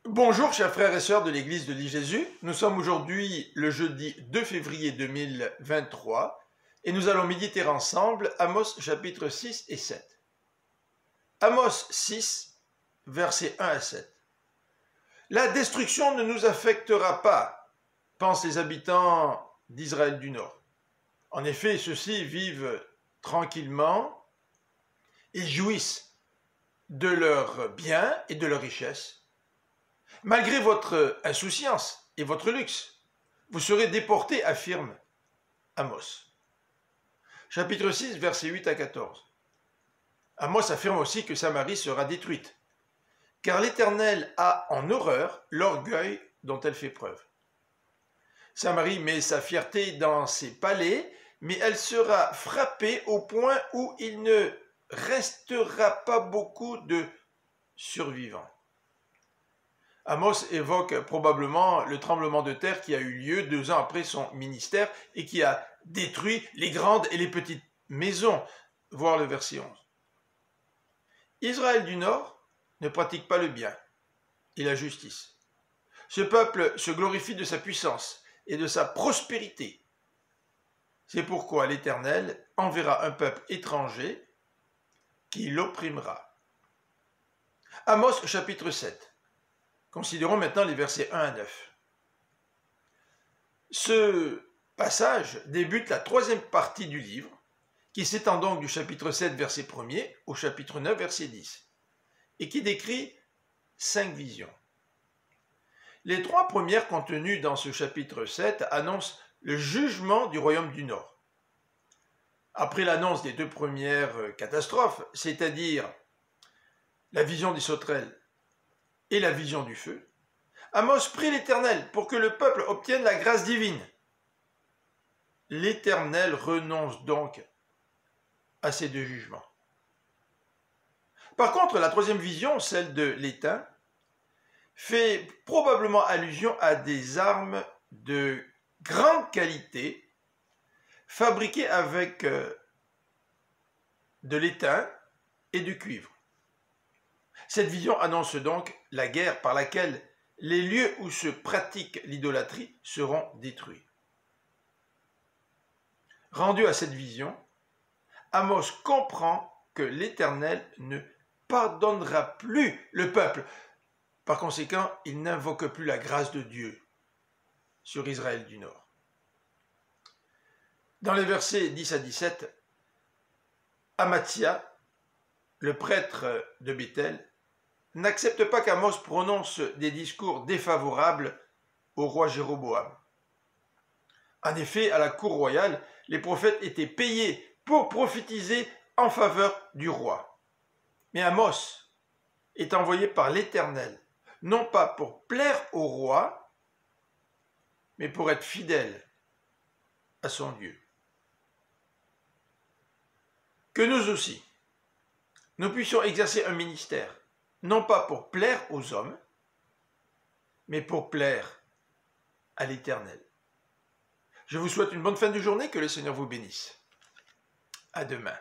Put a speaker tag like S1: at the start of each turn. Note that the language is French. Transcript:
S1: Bonjour chers frères et sœurs de l'église de l'I-Jésus, nous sommes aujourd'hui le jeudi 2 février 2023 et nous allons méditer ensemble Amos chapitre 6 et 7. Amos 6, versets 1 à 7. La destruction ne nous affectera pas, pensent les habitants d'Israël du Nord. En effet, ceux-ci vivent tranquillement et jouissent de leurs biens et de leurs richesses. Malgré votre insouciance et votre luxe, vous serez déportés, affirme Amos. Chapitre 6, versets 8 à 14. Amos affirme aussi que Samarie sera détruite, car l'Éternel a en horreur l'orgueil dont elle fait preuve. Samarie met sa fierté dans ses palais, mais elle sera frappée au point où il ne restera pas beaucoup de survivants. Amos évoque probablement le tremblement de terre qui a eu lieu 2 ans après son ministère et qui a détruit les grandes et les petites maisons, voir le verset 11. Israël du Nord ne pratique pas le bien et la justice. Ce peuple se glorifie de sa puissance et de sa prospérité. C'est pourquoi l'Éternel enverra un peuple étranger qui l'opprimera. Amos chapitre 7. Considérons maintenant les versets 1 à 9. Ce passage débute la 3e partie du livre, qui s'étend donc du chapitre 7, verset 1er, au chapitre 9, verset 10, et qui décrit 5 visions. Les 3 premières contenues dans ce chapitre 7 annoncent le jugement du royaume du Nord. Après l'annonce des 2 premières catastrophes, c'est-à-dire la vision des sauterelles et la vision du feu, Amos prie l'Éternel pour que le peuple obtienne la grâce divine. L'Éternel renonce donc à ces 2 jugements. Par contre, la 3e vision, celle de l'étain, fait probablement allusion à des armes de grande qualité fabriquées avec de l'étain et du cuivre. Cette vision annonce donc la guerre par laquelle les lieux où se pratique l'idolâtrie seront détruits. Rendu à cette vision, Amos comprend que l'Éternel ne pardonnera plus le peuple. Par conséquent, il n'invoque plus la grâce de Dieu sur Israël du Nord. Dans les versets 10 à 17, Amathia, le prêtre de Béthel, n'accepte pas qu'Amos prononce des discours défavorables au roi Jéroboam. En effet, à la cour royale, les prophètes étaient payés pour prophétiser en faveur du roi. Mais Amos est envoyé par l'Éternel, non pas pour plaire au roi, mais pour être fidèle à son Dieu. Que nous aussi, nous puissions exercer un ministère, non pas pour plaire aux hommes, mais pour plaire à l'Éternel. Je vous souhaite une bonne fin de journée, que le Seigneur vous bénisse. À demain.